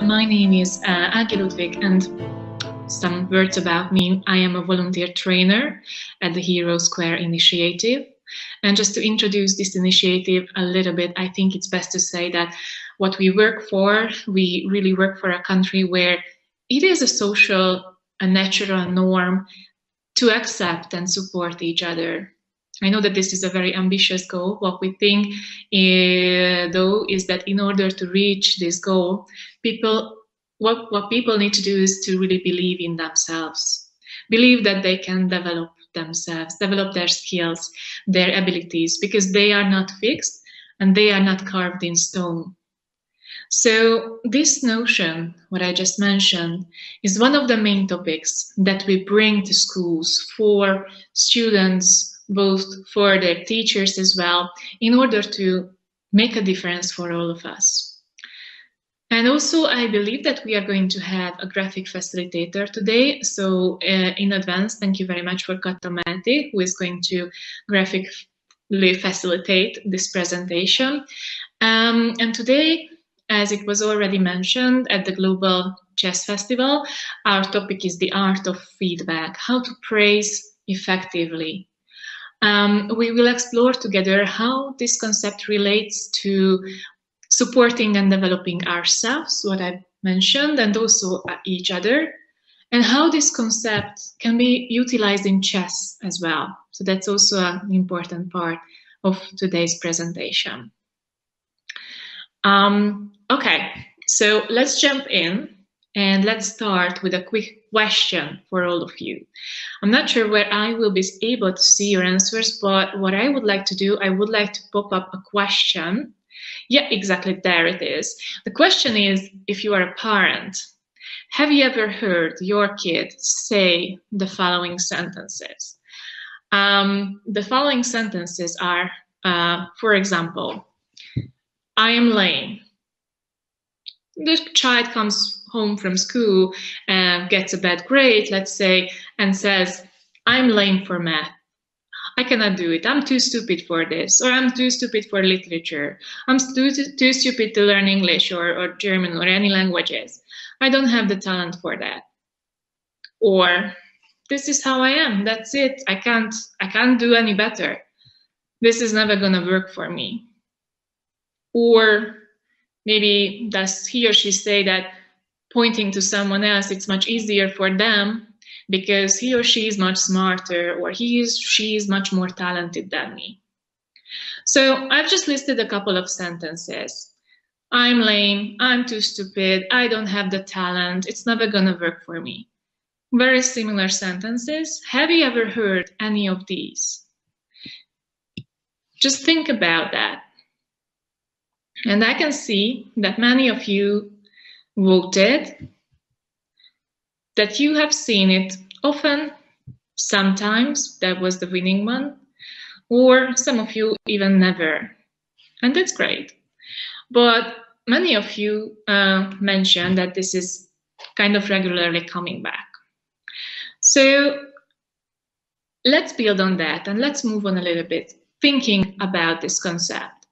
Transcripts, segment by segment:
my name is Agi Ludwig, and some words about me. I am a volunteer trainer at the Hero Square Initiative. And just to introduce this initiative a little bit, I think it's best to say that what we work for, we really work for a country where it is a social, a natural norm to accept and support each other. I know that this is a very ambitious goal. What we think, though, is that in order to reach this goal, what people need to do is to really believe in themselves, believe that they can develop themselves, develop their skills, their abilities, because they are not fixed and they are not carved in stone. So this notion, what I just mentioned, is one of the main topics that we bring to schools for students, both for their teachers as well, in order to make a difference for all of us. And also, I believe that we are going to have a graphic facilitator today. So in advance, thank you very much for Katamati, who is going to graphically facilitate this presentation. And today, as it was already mentioned at the Global Chess Festival, our topic is the art of feedback, how to praise effectively. We will explore together how this concept relates to supporting and developing ourselves, what I mentioned, and also each other, and how this concept can be utilized in chess as well. So that's also an important part of today's presentation. Okay, so let's jump in and let's start with a quick question for all of you. I'm not sure where I will be able to see your answers, but what I would like to do, I would like to pop up a question. Yeah, exactly, there it is. The question is, if you are a parent, have you ever heard your kid say the following sentences? The following sentences are, for example, I am lame. The child comes home from school and gets a bad grade, let's say, and says, I'm lame for math. I cannot do it. I'm too stupid for this, or I'm too stupid for literature. I'm too stupid to learn English or German or any languages. I don't have the talent for that. Or this is how I am. That's it. I can't do any better. This is never gonna work for me. Or maybe does he or she say that pointing to someone else, it's much easier for them because he or she is much smarter, or she is much more talented than me. So I've just listed a couple of sentences. I'm lame, I'm too stupid, I don't have the talent, it's never gonna work for me. Very similar sentences. Have you ever heard any of these? Just think about that. And I can see that many of you voted, that you have seen it often, sometimes, that was the winning one, or some of you even never. And that's great. But many of you mentioned that this is kind of regularly coming back. So let's build on that and let's move on a little bit, thinking about this concept.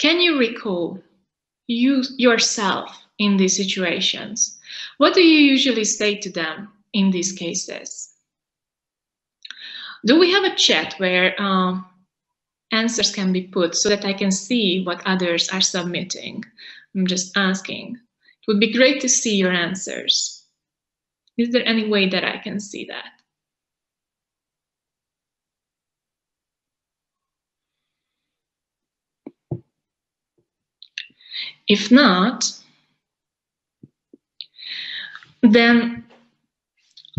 Can you recall yourself in these situations? What do you usually say to them in these cases? Do we have a chat where answers can be put so that I can see what others are submitting? I'm just asking. It would be great to see your answers. Is there any way that I can see that? If not, then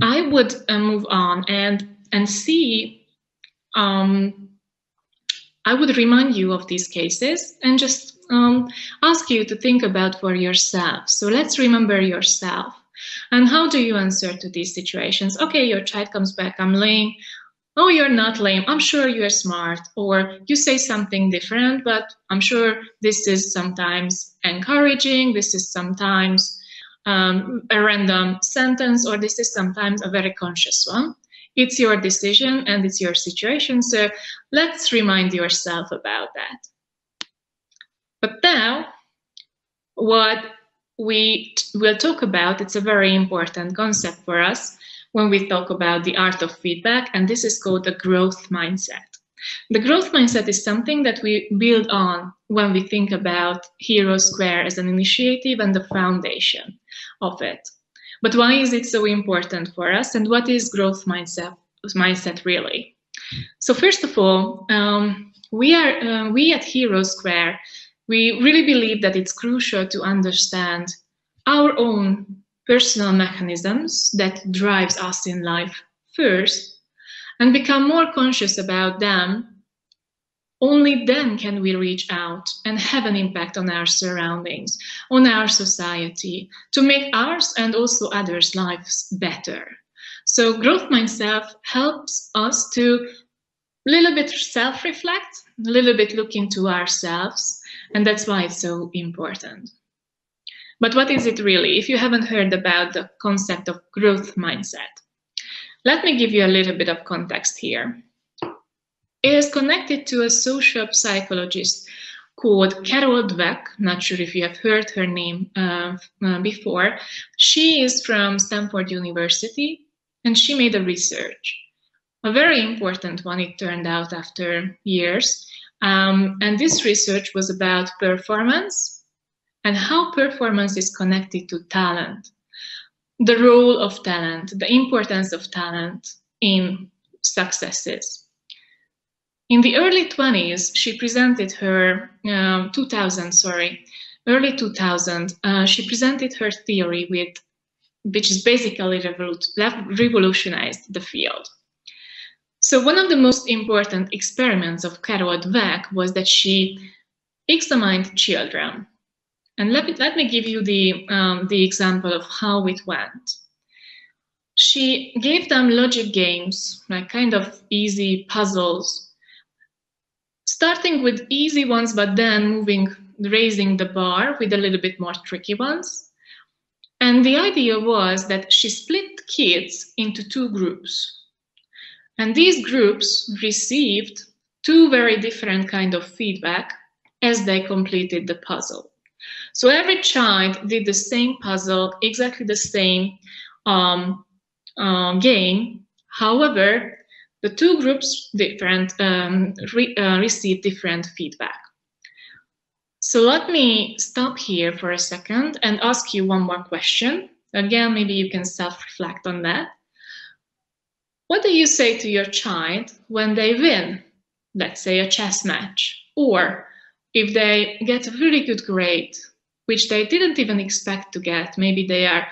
I would move on and see, I would remind you of these cases and just ask you to think about for yourself. So let's remember yourself. And how do you answer to these situations? Okay, your child comes back, I'm lame. Oh, you're not lame. I'm sure you're smart. Or you say something different, but I'm sure this is sometimes encouraging. This is sometimes a random sentence, or this is sometimes a very conscious one. It's your decision and it's your situation. So let's remind yourself about that. But now, what we will talk about, it's a very important concept for us when we talk about the art of feedback, and this is called the growth mindset. The growth mindset is something that we build on when we think about Hero Square as an initiative and the foundation of it. But why is it so important for us, and what is growth mindset really? So first of all, we at Hero Square, we really believe that it's crucial to understand our own personal mechanisms that drives us in life first and become more conscious about them. Only then can we reach out and have an impact on our surroundings, on our society, to make ours and also others' lives better. So growth mindset helps us to a little bit self-reflect, a little bit look into ourselves, and that's why it's so important. But what is it really? If you haven't heard about the concept of growth mindset, let me give you a little bit of context here. It is connected to a social psychologist called Carol Dweck. Not sure if you have heard her name before. She is from Stanford University, and she made a research. A very important one, it turned out after years. And this research was about performance and how performance is connected to talent, the role of talent, the importance of talent in successes. In the early 20s, she presented her, early 2000, she presented her theory which is basically revolutionized the field. So one of the most important experiments of Carol Dweck was that she examined children. And let me give you the example of how it went. She gave them logic games, like kind of easy puzzles, starting with easy ones, but then raising the bar with a little bit more tricky ones. And the idea was that she split kids into two groups. And these groups received two very different kinds of feedback as they completed the puzzle. So every child did the same puzzle, exactly the same game. However, the two groups received different feedback. So let me stop here for a second and ask you one more question. Again, maybe you can self-reflect on that. What do you say to your child when they win, let's say a chess match, or if they get a really good grade, which they didn't even expect to get? Maybe they are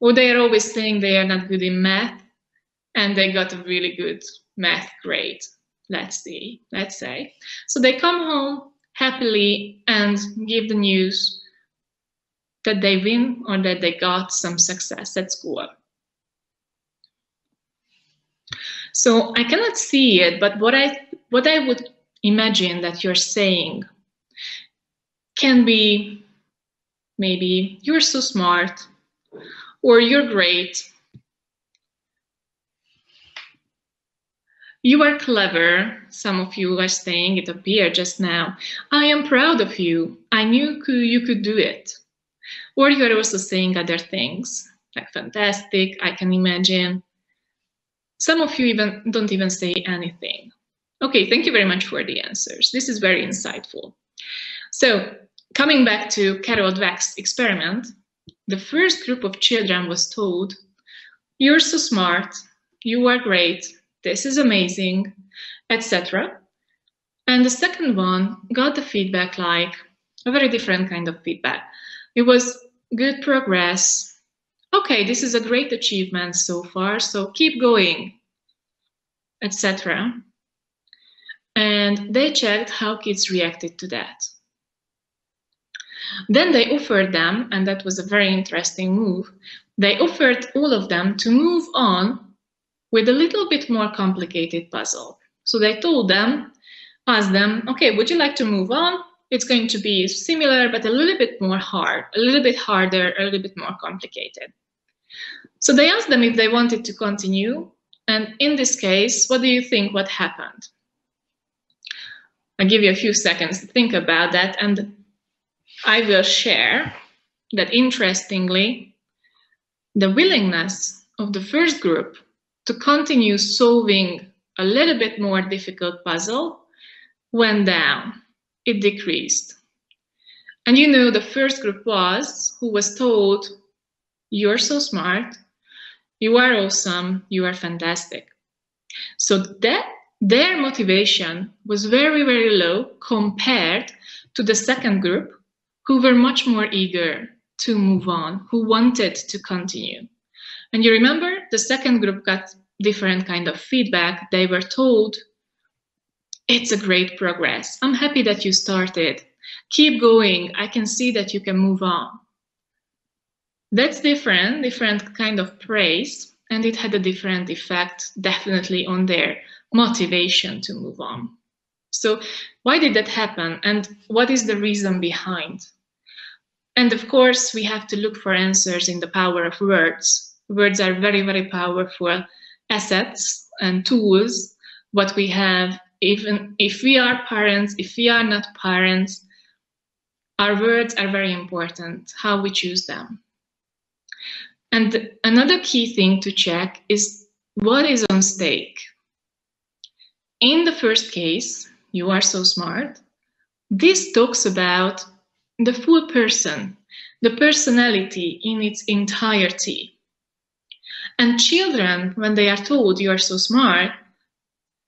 always saying they are not good in math, and they got a really good math grade, let's say. So they come home happily and give the news that they win or that they got some success at school. So I cannot see it, but what I would imagine that you're saying can be maybe you're so smart, or you're great, you are clever. Some of you are saying, it appeared just now, I am proud of you. I knew you could do it. Or you are also saying other things, like fantastic, I can imagine. Some of you don't even say anything. Okay, thank you very much for the answers. This is very insightful. So, coming back to Carol Dweck's experiment, the first group of children was told, you're so smart, you are great, this is amazing, etc. And the second one got the feedback like a very different kind of feedback. It was good progress. Okay, this is a great achievement so far, so keep going, etc. And they checked how kids reacted to that. Then they offered them, and that was a very interesting move, they offered all of them to move on with a little bit more complicated puzzle. So they asked them, okay, would you like to move on? It's going to be similar, but a little bit more hard, a little bit harder, a little bit more complicated. So they asked them if they wanted to continue. And in this case, what do you think what happened? I'll give you a few seconds to think about that, and I will share that interestingly, the willingness of the first group to continue solving a little bit more difficult puzzle went down. It decreased. And you know, the first group who was told, you're so smart, you are awesome, you are fantastic. So that their motivation was very, very low compared to the second group, who were much more eager to move on, who wanted to continue. And you remember, the second group got different kind of feedback. They were told, it's a great progress. I'm happy that you started. Keep going. I can see that you can move on. That's different kind of praise, and it had a different effect, definitely, on their motivation to move on. So why did that happen, and what is the reason behind? And of course, we have to look for answers in the power of words. Words are very, very powerful assets and tools, what we have, even if we are parents, if we are not parents, our words are very important, how we choose them. And another key thing to check is what is on stake. In the first case, you are so smart, this talks about the full person, the personality in its entirety. And children, when they are told you are so smart,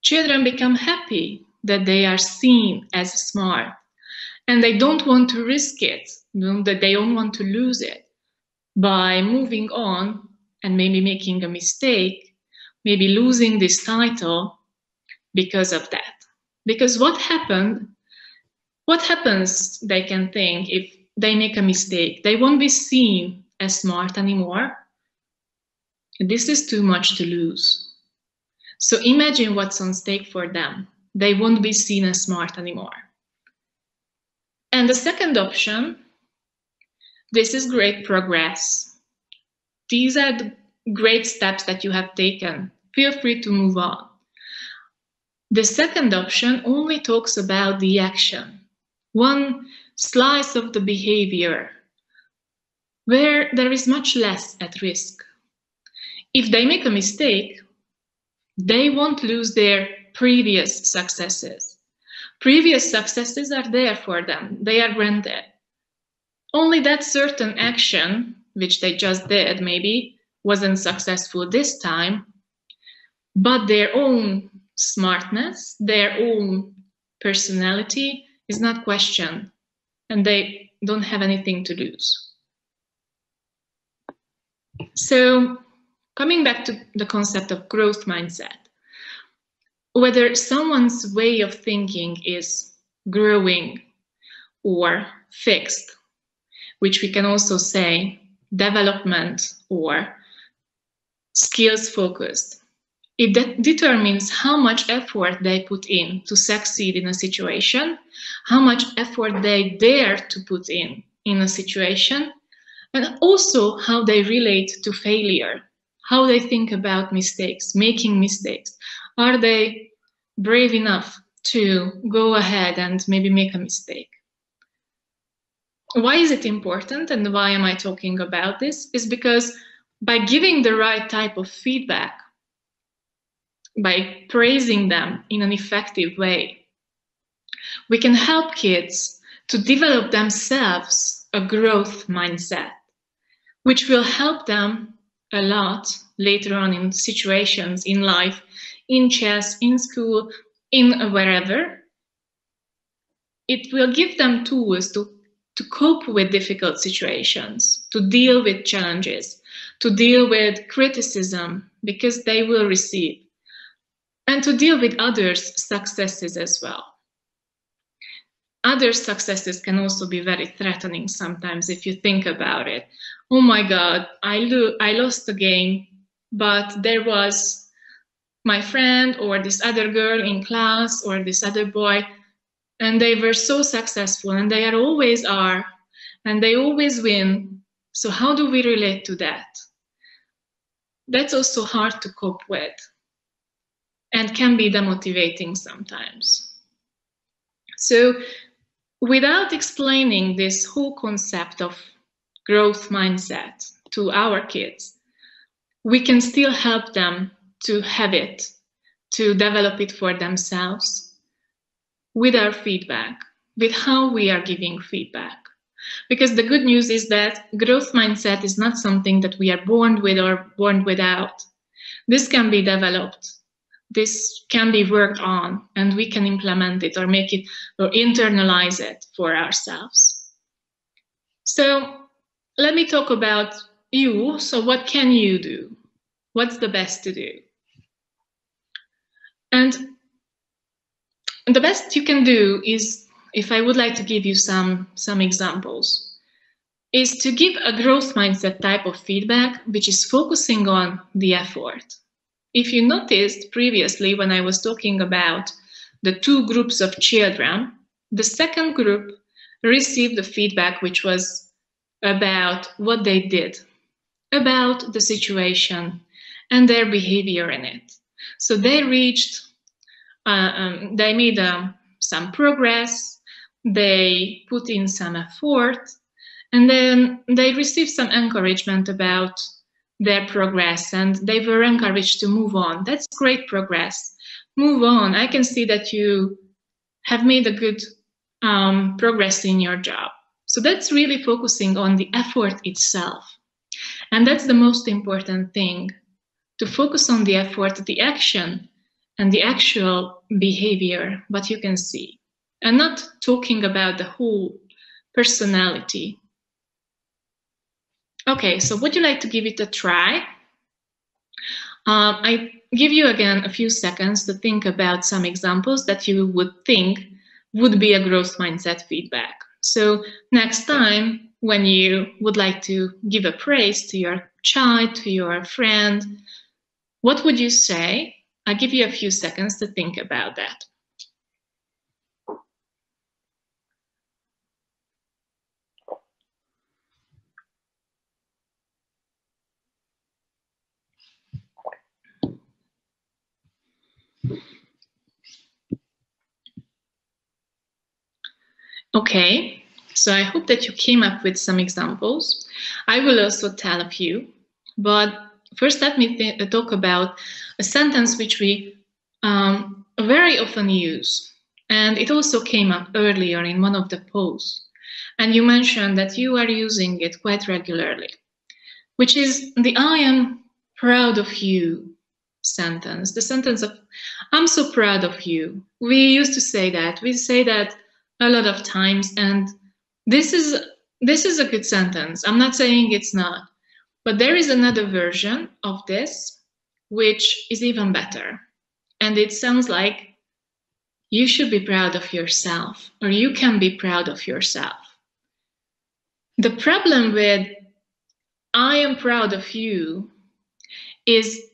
children become happy that they are seen as smart. And they don't want to risk it, that they don't want to lose it by moving on and maybe making a mistake, maybe losing this title because of that. Because what happens, they can think, if they make a mistake? They won't be seen as smart anymore. This is too much to lose. So imagine what's on stake for them. They won't be seen as smart anymore. And the second option, this is great progress. These are the great steps that you have taken. Feel free to move on. The second option only talks about the action, one slice of the behavior, where there is much less at risk. If they make a mistake, they won't lose their previous successes. Previous successes are there for them. They are granted. Only that certain action, which they just did, maybe wasn't successful this time, but their own smartness, their own personality is not questioned, and they don't have anything to lose. So, coming back to the concept of growth mindset, whether someone's way of thinking is growing or fixed, which we can also say development or skills focused, it determines how much effort they put in to succeed in a situation, how much effort they dare to put in a situation, and also how they relate to failure, how they think about mistakes, making mistakes. Are they brave enough to go ahead and maybe make a mistake? Why is it important, and why am I talking about this? Is because by giving the right type of feedback, by praising them in an effective way, we can help kids to develop themselves a growth mindset, which will help them a lot later on in situations in life, in chess, in school, in wherever. It will give them tools to cope with difficult situations, to deal with challenges, to deal with criticism, because they will receive, and to deal with others' successes as well. Other successes can also be very threatening sometimes if you think about it. Oh my God, I lost the game, but there was my friend or this other girl in class or this other boy, and they were so successful, and they always are, and they always win. So how do we relate to that? That's also hard to cope with and can be demotivating sometimes. So without explaining this whole concept of growth mindset to our kids, we can still help them to have it, to develop it for themselves with our feedback, with how we are giving feedback. Because the good news is that growth mindset is not something that we are born with or born without. This can be developed. This can be worked on, and we can implement it or make it or internalize it for ourselves. So let me talk about you. So what can you do? What's the best to do? And the best you can do is, if I would like to give you some examples, is to give a growth mindset type of feedback, which is focusing on the effort. If you noticed previously when I was talking about the two groups of children, the second group received the feedback which was about what they did, about the situation and their behavior in it. So they reached, they made some progress, they put in some effort, and then they received some encouragement about their progress, and they were encouraged to move on. That's great progress. Move on. I can see that you have made a good progress in your job. So that's really focusing on the effort itself. And that's the most important thing, to focus on the effort, the action, and the actual behavior, what you can see, and not talking about the whole personality. Okay, so would you like to give it a try? I give you again a few seconds to think about some examples that you would think would be a growth mindset feedback. So next time, when you would like to give a praise to your child, to your friend, what would you say? I'll give you a few seconds to think about that. Okay, so I hope that you came up with some examples. I will also tell a few, but first let me talk about a sentence which we very often use, and it also came up earlier in one of the posts, and you mentioned that you are using it quite regularly, which is the "I am proud of you" sentence, the sentence of "I'm so proud of you." We used to say that. We say that a lot of times, and this is a good sentence. I'm not saying it's not, but there is another version of this which is even better, and it sounds like you should be proud of yourself, or you can be proud of yourself. The problem with "I am proud of you" is,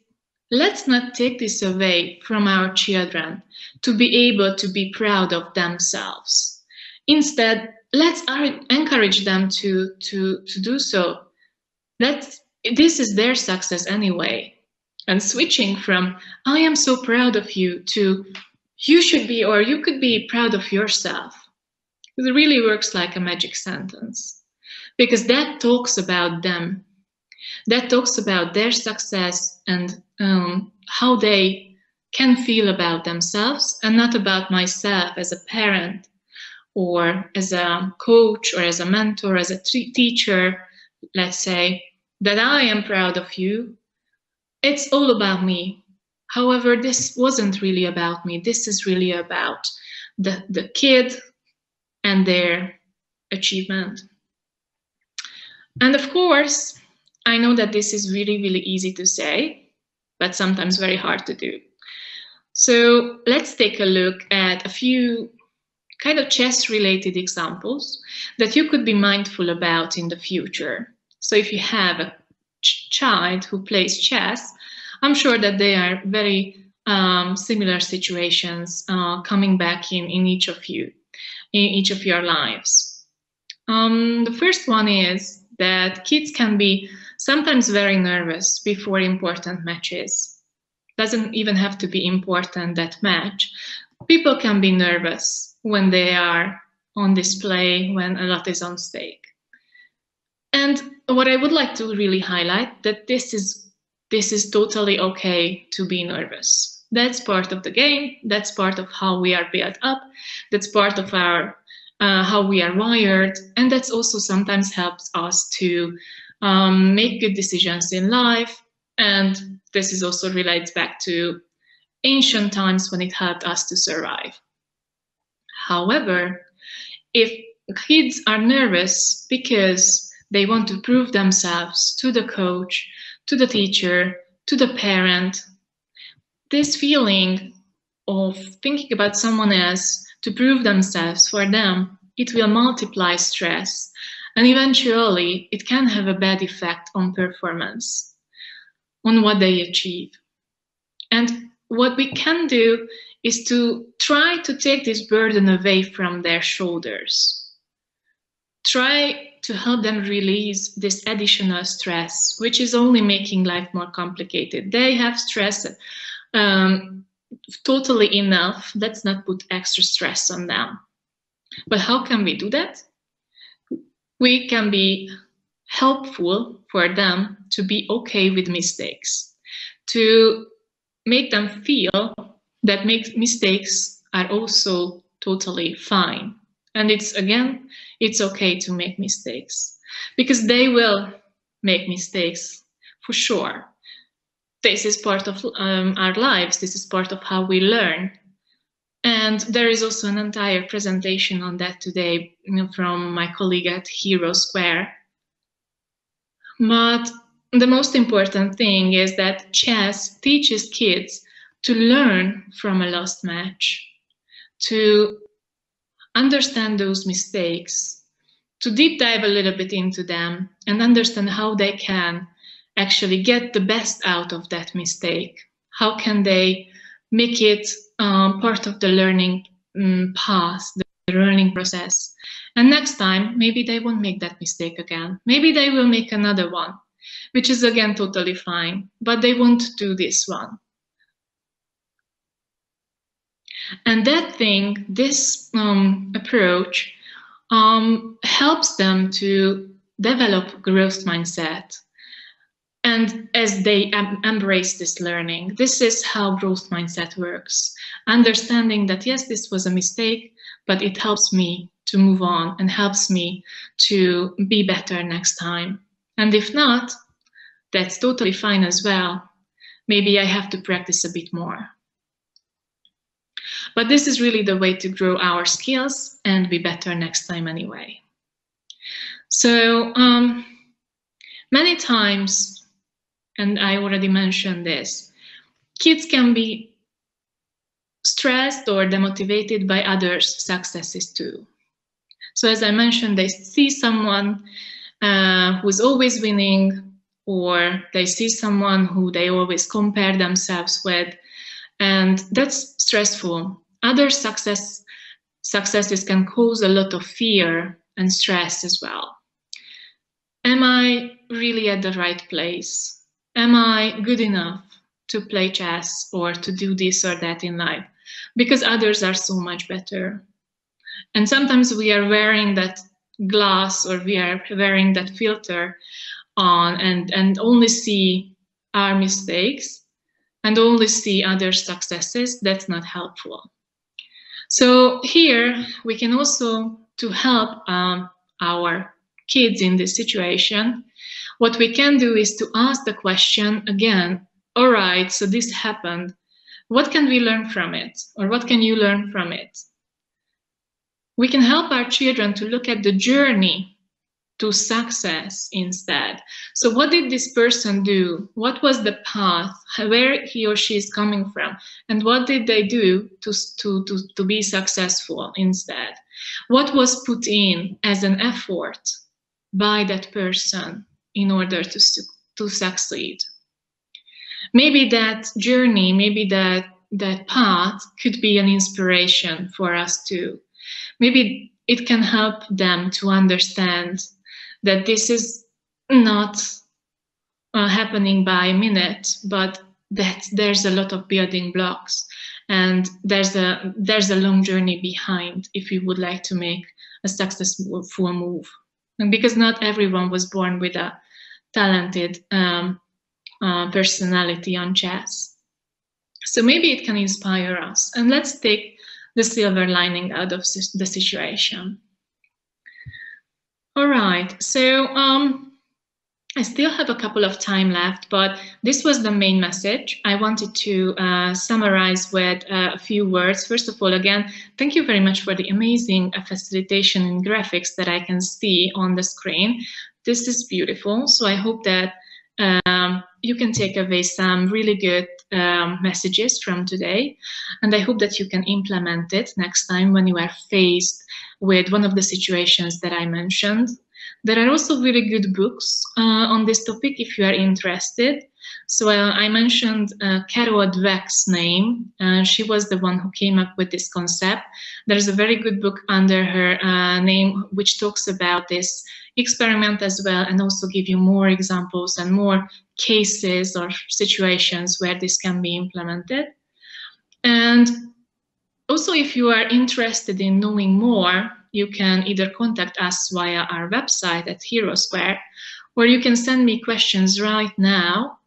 let's not take this away from our children to be able to be proud of themselves. Instead, let's encourage them to do so. This is their success anyway. And switching from "I am so proud of you" to "you should be" or "you could be proud of yourself," it really works like a magic sentence, because that talks about them. That talks about their success and how they can feel about themselves, and not about myself as a parent or as a coach or as a mentor, as a teacher. Let's say that "I am proud of you." It's all about me. However, this wasn't really about me. This is really about the kid and their achievement. And of course, I know that this is really, really easy to say, but sometimes very hard to do. So let's take a look at a few kind of chess-related examples that you could be mindful about in the future. So if you have a child who plays chess, I'm sure that there are very similar situations coming back in each of you, in each of your lives. The first one is that kids can be sometimes very nervous before important matches. Doesn't even have to be important, that match. People can be nervous when they are on display, when a lot is on stake. And what I would like to really highlight that this is totally okay to be nervous. That's part of the game. That's part of how we are built up. That's part of our how we are wired, and that's also sometimes helps us to make good decisions in life. And this is also relates back to ancient times when it helped us to survive. However, if kids are nervous because they want to prove themselves to the coach, to the teacher, to the parent, this feeling of thinking about someone else to prove themselves for them, it will multiply stress, and eventually it can have a bad effect on performance, on what they achieve. And what we can do is to try to take this burden away from their shoulders. Try to help them release this additional stress, which is only making life more complicated. They have stress totally enough. Let's not put extra stress on them. But how can we do that? We can be helpful for them to be okay with mistakes, to make them feel that mistakes are also totally fine. And it's okay to make mistakes, because they will make mistakes for sure. This is part of our lives. This is part of how we learn. And there is also an entire presentation on that today, from my colleague at Hero Square. But the most important thing is that chess teaches kids to learn from a lost match, to understand those mistakes, to deep dive a little bit into them and understand how they can actually get the best out of that mistake. How can they make it part of the learning path, the learning process. And next time, maybe they won't make that mistake again. Maybe they will make another one, which is again totally fine, but they won't do this one. And that thing, this approach, helps them to develop growth mindset. And as they embrace this learning, this is how growth mindset works. Understanding that, yes, this was a mistake, but it helps me to move on and helps me to be better next time. And if not, that's totally fine as well. Maybe I have to practice a bit more. But this is really the way to grow our skills and be better next time anyway. So many times, and I already mentioned this, kids can be stressed or demotivated by others' successes too. So as I mentioned, they see someone who's always winning, or they see someone who they always compare themselves with, and that's stressful. Other successes can cause a lot of fear and stress as well. Am I really at the right place? Am I good enough to play chess or to do this or that in life? Because others are so much better. And sometimes we are wearing that glass, or we are wearing that filter on and only see our mistakes and only see other successes. That's not helpful. So here we can also, to help our kids in this situation, what we can do is to ask the question again, all right, so this happened. What can we learn from it? Or what can you learn from it? We can help our children to look at the journey to success instead. So what did this person do? What was the path, where he or she is coming from? And what did they do to be successful instead? What was put in as an effort by that person in order to succeed? Maybe that journey, maybe that path could be an inspiration for us too. Maybe it can help them to understand that this is not happening by a minute, but that there's a lot of building blocks, and there's a long journey behind if we would like to make a successful move. And because not everyone was born with a talented personality on chess. So maybe it can inspire us. And let's take the silver lining out of the situation. All right, so I still have a couple of time left, but this was the main message. I wanted to summarize with a few words. First of all, again, thank you very much for the amazing facilitation and graphics that I can see on the screen. This is beautiful. So I hope that you can take away some really good messages from today. And I hope that you can implement it next time when you are faced with one of the situations that I mentioned. There are also really good books on this topic if you are interested. So I mentioned Carol Dweck's name. She was the one who came up with this concept. There's a very good book under her name which talks about this experiment as well, and also give you more examples and more cases or situations where this can be implemented. And also, if you are interested in knowing more, you can either contact us via our website at Hero Square, or you can send me questions right now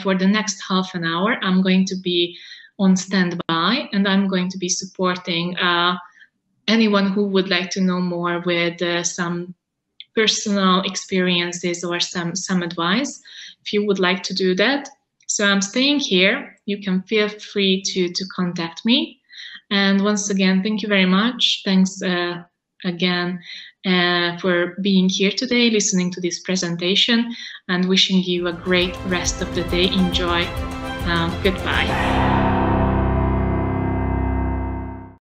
for the next half an hour. I'm going to be on standby, and I'm going to be supporting anyone who would like to know more with some personal experiences or some advice, if you would like to do that. So I'm staying here. You can feel free to contact me. And once again, thank you very much. Thanks again for being here today, listening to this presentation, and wishing you a great rest of the day. Enjoy. Goodbye.